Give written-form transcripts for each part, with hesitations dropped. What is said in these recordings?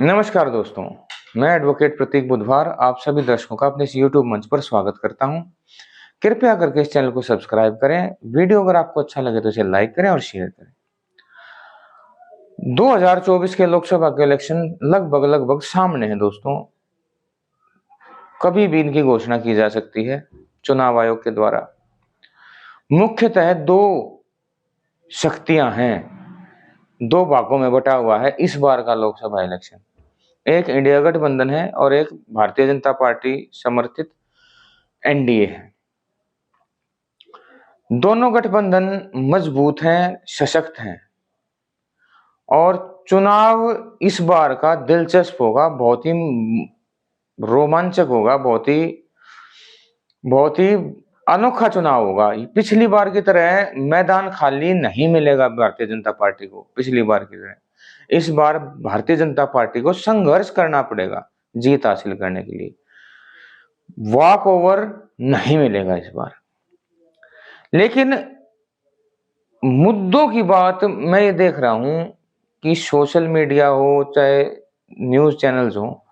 नमस्कार दोस्तों, मैं एडवोकेट प्रतीक बुधवार आप सभी दर्शकों का अपने इस यूट्यूब मंच पर स्वागत करता हूं। कृपया करके इस चैनल को सब्सक्राइब करें। वीडियो अगर आपको अच्छा लगे तो इसे लाइक करें और शेयर करें। 2024 के लोकसभा के इलेक्शन लगभग सामने हैं दोस्तों। कभी भी इनकी घोषणा की जा सकती है चुनाव आयोग के द्वारा। मुख्यतः दो शक्तियां हैं, दो भागों में बटा हुआ है इस बार का लोकसभा इलेक्शन। एक इंडिया गठबंधन है और एक भारतीय जनता पार्टी समर्थित एनडीए है। दोनों गठबंधन मजबूत हैं, सशक्त हैं और चुनाव इस बार का दिलचस्प होगा, बहुत ही रोमांचक होगा, बहुत ही अनोखा चुनाव होगा। पिछली बार की तरह मैदान खाली नहीं मिलेगा भारतीय जनता पार्टी को। पिछली बार की तरह इस बार भारतीय जनता पार्टी को संघर्ष करना पड़ेगा जीत हासिल करने के लिए। वॉक ओवर नहीं मिलेगा इस बार। लेकिन मुद्दों की बात मैं ये देख रहा हूं कि सोशल मीडिया हो चाहे न्यूज चैनल्स हो,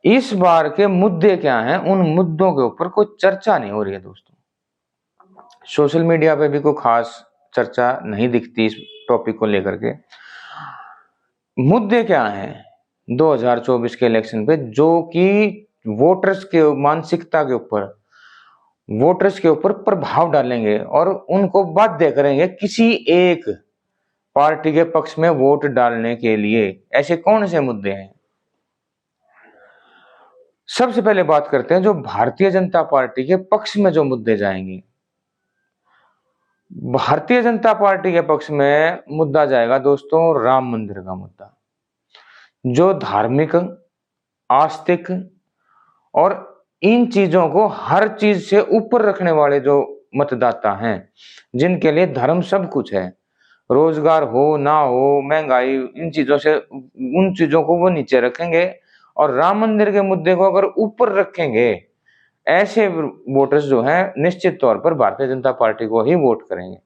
इस बार के मुद्दे क्या हैं, उन मुद्दों के ऊपर कोई चर्चा नहीं हो रही है दोस्तों। सोशल मीडिया पे भी कोई खास चर्चा नहीं दिखती इस टॉपिक को लेकर के। मुद्दे क्या हैं 2024 के इलेक्शन पे, जो कि वोटर्स के मानसिकता के ऊपर, वोटर्स के ऊपर प्रभाव डालेंगे और उनको बाध्य करेंगे किसी एक पार्टी के पक्ष में वोट डालने के लिए। ऐसे कौन से मुद्दे हैं? सबसे पहले बात करते हैं जो भारतीय जनता पार्टी के पक्ष में जो मुद्दे जाएंगे। भारतीय जनता पार्टी के पक्ष में मुद्दा जाएगा दोस्तों राम मंदिर का मुद्दा। जो धार्मिक, आस्तिक और इन चीजों को हर चीज से ऊपर रखने वाले जो मतदाता हैं, जिनके लिए धर्म सब कुछ है, रोजगार हो ना हो, महंगाई, इन चीजों से, उन चीजों को वो नीचे रखेंगे और राम मंदिर के मुद्दे को अगर ऊपर रखेंगे, ऐसे वोटर्स जो हैं निश्चित तौर पर भारतीय जनता पार्टी को ही वोट करेंगे।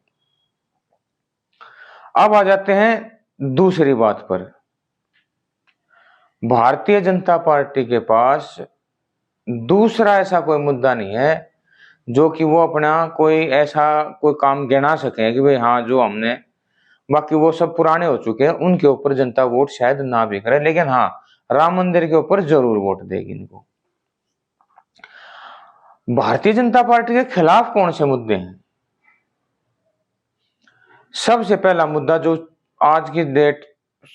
अब आ जाते हैं दूसरी बात पर। भारतीय जनता पार्टी के पास दूसरा ऐसा कोई मुद्दा नहीं है जो कि वो अपना कोई ऐसा कोई काम गिना सके कि भाई हाँ जो हमने, बाकी वो सब पुराने हो चुके हैं, उनके ऊपर जनता वोट शायद ना भी करे, लेकिन हाँ राम मंदिर के ऊपर जरूर वोट देगी इनको। भारतीय जनता पार्टी के खिलाफ कौन से मुद्दे हैं? सबसे पहला मुद्दा जो आज की डेट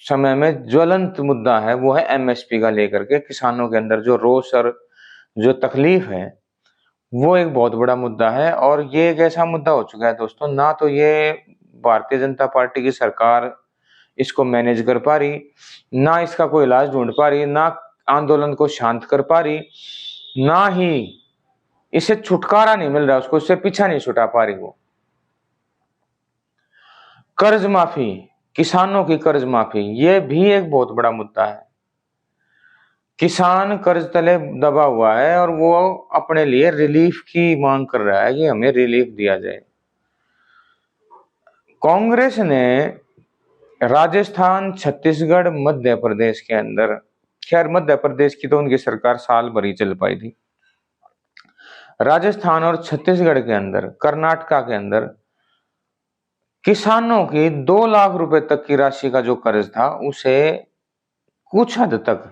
समय में ज्वलंत मुद्दा है वो है एमएसपी का लेकर के। किसानों के अंदर जो रोष और जो तकलीफ है वो एक बहुत बड़ा मुद्दा है और ये एक ऐसा मुद्दा हो चुका है दोस्तों, ना तो ये भारतीय जनता पार्टी की सरकार इसको मैनेज कर पा रही, ना इसका कोई इलाज ढूंढ पा रही, ना आंदोलन को शांत कर पा रही, ना ही इसे छुटकारा नहीं मिल रहा, उसको इससे पीछा नहीं छुटा पा रही वो। कर्ज माफी, किसानों की कर्ज माफी, ये भी एक बहुत बड़ा मुद्दा है। किसान कर्ज तले दबा हुआ है और वो अपने लिए रिलीफ की मांग कर रहा है कि हमें रिलीफ दिया जाए। कांग्रेस ने राजस्थान, छत्तीसगढ़, मध्य प्रदेश के अंदर, खैर मध्य प्रदेश की तो उनकी सरकार साल भर ही चल पाई थी, राजस्थान और छत्तीसगढ़ के अंदर, कर्नाटका के अंदर किसानों की 2 लाख रुपए तक की राशि का जो कर्ज था उसे कुछ हद तक,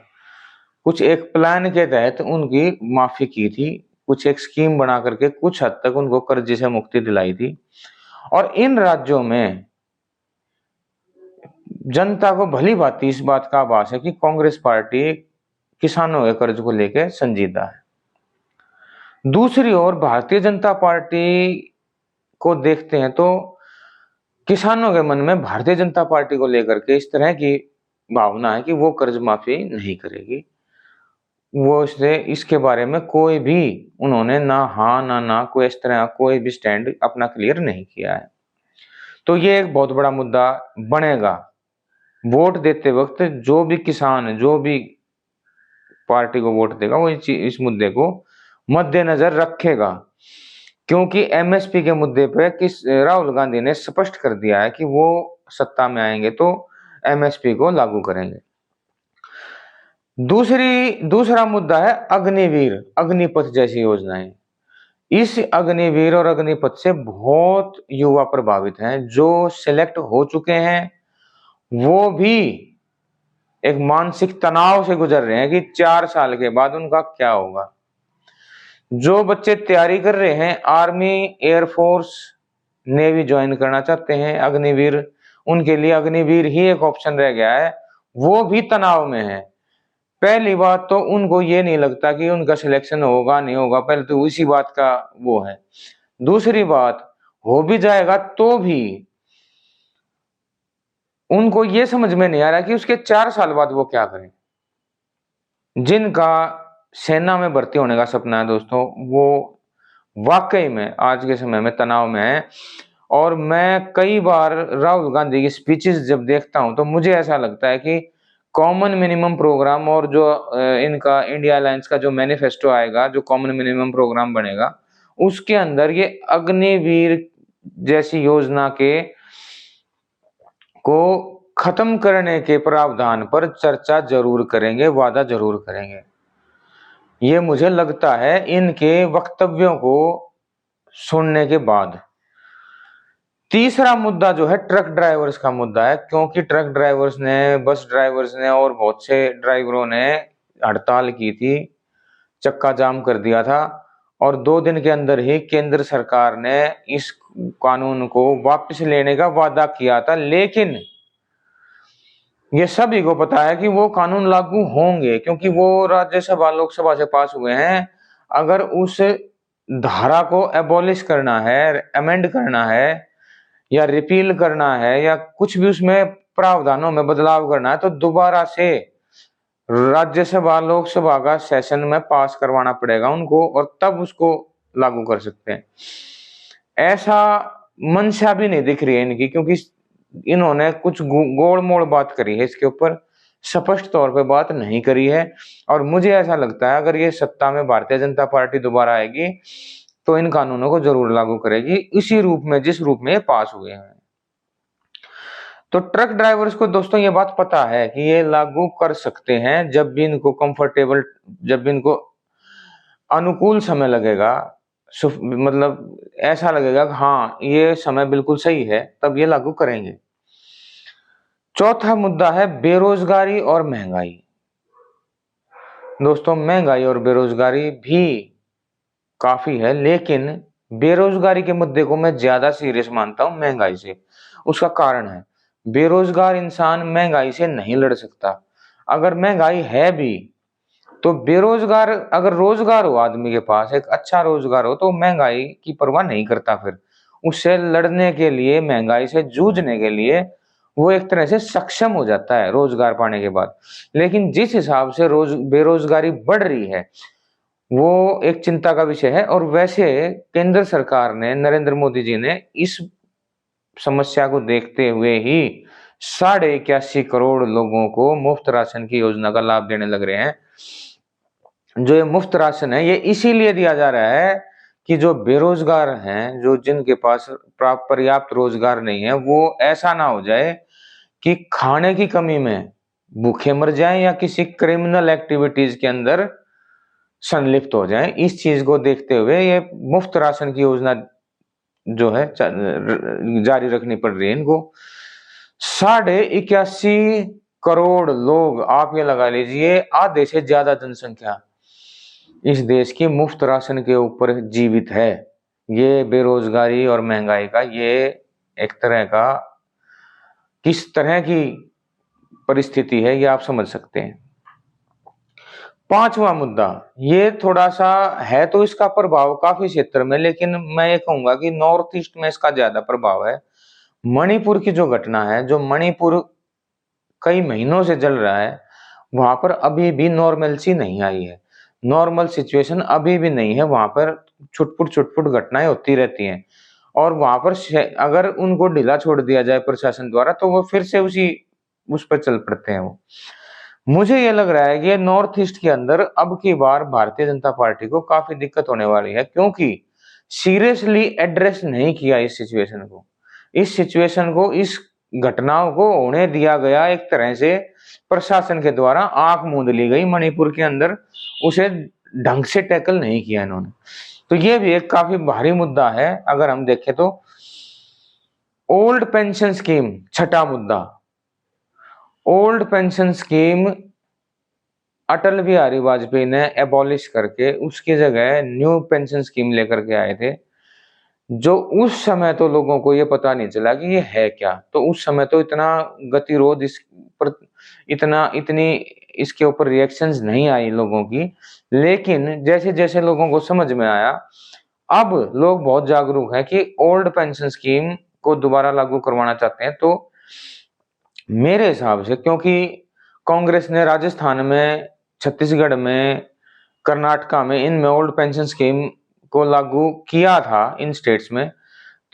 कुछ एक प्लान के तहत उनकी माफी की थी, कुछ एक स्कीम बना करके कुछ हद तक उनको कर्ज से मुक्ति दिलाई थी। और इन राज्यों में जनता को भली भांति इस बात का आभास है कि कांग्रेस पार्टी किसानों के कर्ज को लेकर संजीदा है। दूसरी ओर भारतीय जनता पार्टी को देखते हैं तो किसानों के मन में भारतीय जनता पार्टी को लेकर के इस तरह की भावना है कि वो कर्ज माफी नहीं करेगी। वो इसके बारे में कोई भी उन्होंने ना हाँ ना कोई इस तरह कोई भी स्टैंड अपना क्लियर नहीं किया है। तो ये एक बहुत बड़ा मुद्दा बनेगा। वोट देते वक्त जो भी किसान, जो भी पार्टी को वोट देगा वो इस मुद्दे को मद्देनजर रखेगा, क्योंकि एमएसपी के मुद्दे पे राहुल गांधी ने स्पष्ट कर दिया है कि वो सत्ता में आएंगे तो एमएसपी को लागू करेंगे। दूसरा मुद्दा है अग्निवीर, अग्निपथ जैसी योजनाएं। इस अग्निवीर और अग्निपथ से बहुत युवा प्रभावित हैं। जो सिलेक्ट हो चुके हैं वो भी एक मानसिक तनाव से गुजर रहे हैं कि 4 साल के बाद उनका क्या होगा। जो बच्चे तैयारी कर रहे हैं, आर्मी, एयरफोर्स, नेवी ज्वाइन करना चाहते हैं, अग्निवीर, उनके लिए अग्निवीर ही एक ऑप्शन रह गया है, वो भी तनाव में है। पहली बात तो उनको ये नहीं लगता कि उनका सिलेक्शन होगा नहीं होगा, पहले तो इसी बात का वो है। दूसरी बात, हो भी जाएगा तो भी उनको ये समझ में नहीं आ रहा कि उसके 4 साल बाद वो क्या करें। जिनका सेना में भर्ती होने का सपना है दोस्तों, वो वाकई में आज के समय में तनाव में है। और मैं कई बार राहुल गांधी की स्पीचेस जब देखता हूं तो मुझे ऐसा लगता है कि कॉमन मिनिमम प्रोग्राम और जो इनका इंडिया अलायंस का जो मैनिफेस्टो आएगा, जो कॉमन मिनिमम प्रोग्राम बनेगा, उसके अंदर ये अग्निवीर जैसी योजना के को खत्म करने के प्रावधान पर चर्चा जरूर करेंगे, वादा जरूर करेंगे। ये मुझे लगता है इनके वक्तव्यों को सुनने के बाद। तीसरा मुद्दा जो है ट्रक ड्राइवर्स का मुद्दा है, क्योंकि ट्रक ड्राइवर्स ने, बस ड्राइवर्स ने और बहुत से ड्राइवरों ने हड़ताल की थी, चक्का जाम कर दिया था, और 2 दिन के अंदर ही केंद्र सरकार ने इस कानून को वापस लेने का वादा किया था। लेकिन ये सभी को पता है कि वो कानून लागू होंगे, क्योंकि वो राज्यसभा लोकसभा से पास हुए हैं। अगर उस धारा को एबॉलिश करना है, अमेंड करना है, या रिपील करना है, या कुछ भी उसमें प्रावधानों में बदलाव करना है, तो दोबारा से राज्यसभा लोकसभा का सेशन में पास करवाना पड़ेगा उनको, और तब उसको लागू कर सकते हैं। ऐसा मंशा भी नहीं दिख रही है इनकी, क्योंकि इन्होंने कुछ गोड़ मोड़ बात करी है, इसके ऊपर स्पष्ट तौर पे बात नहीं करी है। और मुझे ऐसा लगता है अगर ये सत्ता में भारतीय जनता पार्टी दोबारा आएगी तो इन कानूनों को जरूर लागू करेगी, इसी रूप में जिस रूप में ये पास हुए हैं। तो ट्रक ड्राइवर्स को दोस्तों ये बात पता है कि ये लागू कर सकते हैं जब भी इनको कंफर्टेबल, जब भी इनको अनुकूल समय लगेगा, मतलब ऐसा लगेगा कि हाँ ये समय बिल्कुल सही है, तब ये लागू करेंगे। चौथा मुद्दा है बेरोजगारी और महंगाई। दोस्तों महंगाई और बेरोजगारी भी काफी है, लेकिन बेरोजगारी के मुद्दे को मैं ज्यादा सीरियस मानता हूं महंगाई से। उसका कारण है, बेरोजगार इंसान महंगाई से नहीं लड़ सकता। अगर महंगाई है भी तो बेरोजगार, अगर रोजगार हो आदमी के पास, एक अच्छा रोजगार हो, तो महंगाई की परवाह नहीं करता। फिर उससे लड़ने के लिए, महंगाई से जूझने के लिए वो एक तरह से सक्षम हो जाता है रोजगार पाने के बाद। लेकिन जिस हिसाब से बेरोजगारी बढ़ रही है वो एक चिंता का विषय है। और वैसे केंद्र सरकार ने, नरेंद्र मोदी जी ने इस समस्या को देखते हुए ही 81.5 करोड़ लोगों को मुफ्त राशन की योजना का लाभ देने लग रहे हैं। जो ये मुफ्त राशन है ये इसीलिए दिया जा रहा है कि जो बेरोजगार हैं, जो जिनके पास पर्याप्त रोजगार नहीं है, वो ऐसा ना हो जाए कि खाने की कमी में भूखे मर जाएं या किसी क्रिमिनल एक्टिविटीज के अंदर संलिप्त हो जाएं। इस चीज को देखते हुए ये मुफ्त राशन की योजना जो है जारी रखनी पड़ रही है इनको। 81.5 करोड़ लोग, आप ये लगा लीजिए आधे से ज्यादा जनसंख्या इस देश की मुफ्त राशन के ऊपर जीवित है। ये बेरोजगारी और महंगाई का ये एक तरह का किस तरह की परिस्थिति है ये आप समझ सकते हैं। पांचवा मुद्दा, ये थोड़ा सा है तो इसका प्रभाव काफी क्षेत्र में, लेकिन मैं ये कहूंगा कि नॉर्थ ईस्ट में इसका ज्यादा प्रभाव है। मणिपुर की जो घटना है, जो मणिपुर कई महीनों से जल रहा है, वहां पर अभी भी नॉर्मलसी नहीं आई है। नॉर्मल सिचुएशन अभी भी नहीं है, वहां पर छुटपुट घटनाएं होती रहती हैं। और वहां पर अगर उनको ढीला छोड़ दिया जाए प्रशासन द्वारा तो वो फिर से उस पर चल पड़ते हैं। वो मुझे ये लग रहा है कि नॉर्थ ईस्ट के अंदर अब की बार भारतीय जनता पार्टी को काफी दिक्कत होने वाली है, क्योंकि सीरियसली एड्रेस नहीं किया इस सिचुएशन को। इस घटनाओं को होने दिया गया, एक तरह से प्रशासन के द्वारा आंख मूंद ली गई मणिपुर के अंदर, उसे ढंग से टैकल नहीं किया इन्होंने। तो ये भी एक काफी भारी मुद्दा है। अगर हम देखें तो ओल्ड पेंशन स्कीम, छठा मुद्दा, old pension scheme Atal Bihari Vajpayee ने एबॉलिश करके उसकी जगह न्यू पेंशन स्कीम लेकर के आए थे, जो उस समय तो लोगों को ये पता नहीं चला कि ये है क्या। तो उस समय तो इतना गतिरोध इस पर, इतनी इसके ऊपर रिएक्शंस नहीं आई लोगों की, लेकिन जैसे जैसे लोगों को समझ में आया, अब लोग बहुत जागरूक हैं कि ओल्ड पेंशन स्कीम को दोबारा लागू करवाना चाहते हैं। तो मेरे हिसाब से, क्योंकि कांग्रेस ने राजस्थान में, छत्तीसगढ़ में, कर्नाटका में इनमें ओल्ड पेंशन स्कीम को लागू किया था इन स्टेट्स में,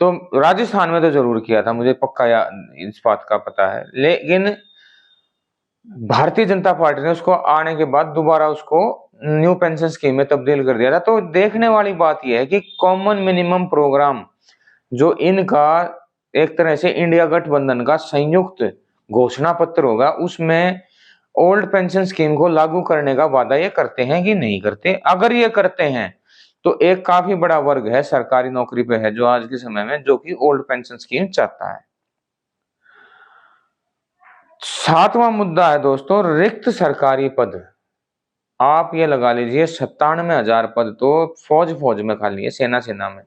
तो राजस्थान में तो जरूर किया था, मुझे पक्का इस बात का पता है। लेकिन भारतीय जनता पार्टी ने उसको आने के बाद दोबारा उसको न्यू पेंशन स्कीम में तब्दील कर दिया था। तो देखने वाली बात यह है कि कॉमन मिनिमम प्रोग्राम जो इनका एक तरह से इंडिया गठबंधन का संयुक्त घोषणा पत्र होगा, उसमें ओल्ड पेंशन स्कीम को लागू करने का वादा ये करते हैं कि नहीं करते। अगर ये करते हैं तो एक काफी बड़ा वर्ग है सरकारी नौकरी पे है जो आज के समय में, जो कि ओल्ड पेंशन स्कीम चाहता है। सातवां मुद्दा है दोस्तों, रिक्त सरकारी पद। आप ये लगा लीजिए 97,000 पद तो फौज में खाली है, सेना में।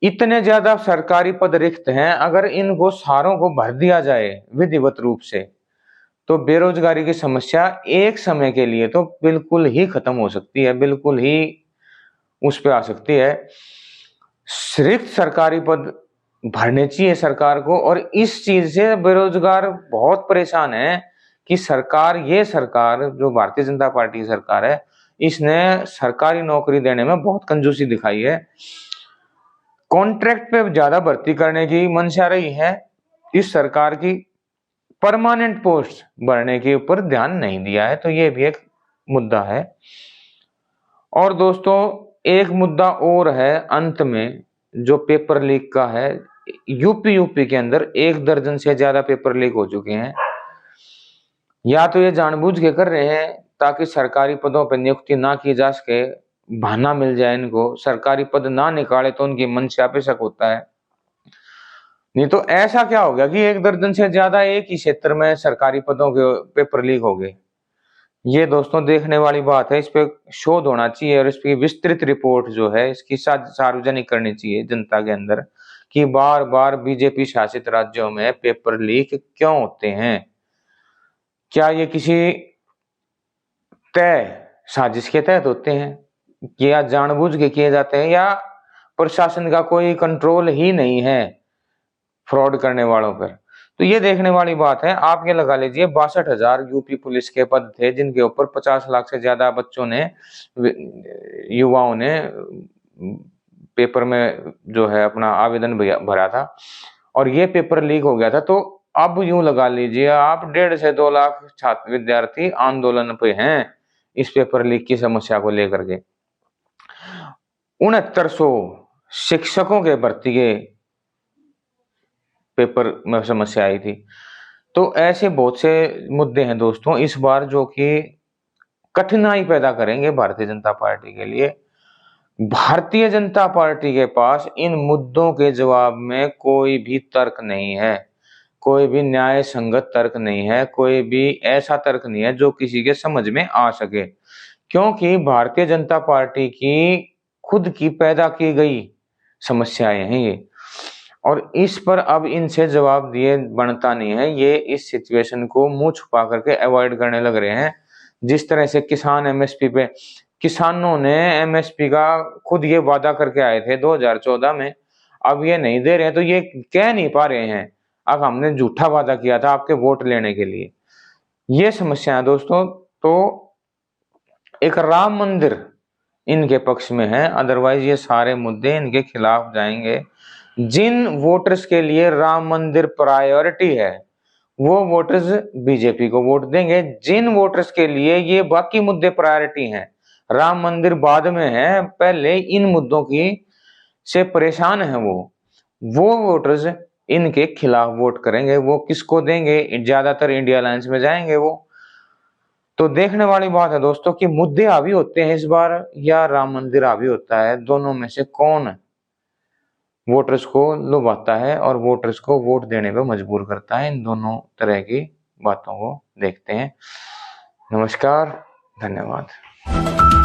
इतने ज्यादा सरकारी पद रिक्त हैं, अगर इनको सारों को भर दिया जाए विधिवत रूप से, तो बेरोजगारी की समस्या एक समय के लिए तो बिल्कुल ही खत्म हो सकती है, बिल्कुल ही उस पे आ सकती है। रिक्त सरकारी पद भरने चाहिए सरकार को, और इस चीज से बेरोजगार बहुत परेशान है कि सरकार, ये सरकार जो भारतीय जनता पार्टी की सरकार है, इसने सरकारी नौकरी देने में बहुत कंजूसी दिखाई है। कॉन्ट्रैक्ट पे ज्यादा भर्ती करने की मंशा रही है इस सरकार की, परमानेंट पोस्ट भरने के ऊपर ध्यान नहीं दिया है। तो ये भी एक मुद्दा है। और दोस्तों एक मुद्दा और है अंत में, जो पेपर लीक का है। यूपी के अंदर 1 दर्जन से ज्यादा पेपर लीक हो चुके हैं। या तो ये जानबूझ के कर रहे हैं ताकि सरकारी पदों पर नियुक्ति ना की जा सके, बहाना मिल जाए इनको, सरकारी पद ना निकाले तो उनकी मंशा पे शक होता है। नहीं तो ऐसा क्या हो गया कि 1 दर्जन से ज्यादा एक ही क्षेत्र में सरकारी पदों के पेपर लीक हो गए। ये दोस्तों देखने वाली बात है, इस पे शोध होना चाहिए और इसकी विस्तृत रिपोर्ट जो है इसकी सार्वजनिक करनी चाहिए जनता के अंदर, कि बार बार बीजेपी शासित राज्यों में पेपर लीक क्यों होते हैं। क्या ये किसी तय साजिश के तहत होते हैं, या जानबूझ के किए जाते हैं, या प्रशासन का कोई कंट्रोल ही नहीं है फ्रॉड करने वालों पर। तो ये देखने वाली बात है। आप ये लगा लीजिए 62,000 यूपी पुलिस के पद थे, जिनके ऊपर 50 लाख से ज्यादा बच्चों ने, युवाओं ने पेपर में जो है अपना आवेदन भरा था, और ये पेपर लीक हो गया था। तो अब यूं लगा लीजिए आप 1.5 से 2 लाख छात्र विद्यार्थी आंदोलन पे हैं इस पेपर लीक की समस्या को लेकर के। 6900 शिक्षकों के भर्ती के पेपर में समस्या आई थी। तो ऐसे बहुत से मुद्दे हैं दोस्तों इस बार, जो कि कठिनाई पैदा करेंगे भारतीय जनता पार्टी के लिए। भारतीय जनता पार्टी के पास इन मुद्दों के जवाब में कोई भी तर्क नहीं है, कोई भी न्याय संगत तर्क नहीं है, कोई भी ऐसा तर्क नहीं है जो किसी के समझ में आ सके, क्योंकि भारतीय जनता पार्टी की खुद की पैदा की गई समस्याएं हैं ये, और इस पर अब इनसे जवाब दिए बनता नहीं है। ये इस सिचुएशन को मुंह छुपा करके अवॉइड करने लग रहे हैं। जिस तरह से किसान एमएसपी पे, किसानों ने एमएसपी का खुद ये वादा करके आए थे 2014 में, अब ये नहीं दे रहे हैं, तो ये कह नहीं पा रहे हैं अब हमने झूठा वादा किया था आपके वोट लेने के लिए। ये समस्या है दोस्तों। तो एक राम मंदिर इनके पक्ष में है, अदरवाइज ये सारे मुद्दे इनके खिलाफ जाएंगे। जिन वोटर्स के लिए राम मंदिर प्रायोरिटी है वो वोटर्स बीजेपी को वोट देंगे, जिन वोटर्स के लिए ये बाकी मुद्दे प्रायोरिटी हैं, राम मंदिर बाद में है, पहले इन मुद्दों की से परेशान है वो वोटर्स इनके खिलाफ वोट करेंगे। वो किसको देंगे? ज्यादातर इंडिया अलायंस में जाएंगे वो। तो देखने वाली बात है दोस्तों कि मुद्दे हावी होते हैं इस बार या राम मंदिर हावी होता है, दोनों में से कौन वोटर्स को लुभाता है और वोटर्स को वोट देने पे मजबूर करता है। इन दोनों तरह की बातों को देखते हैं। नमस्कार, धन्यवाद।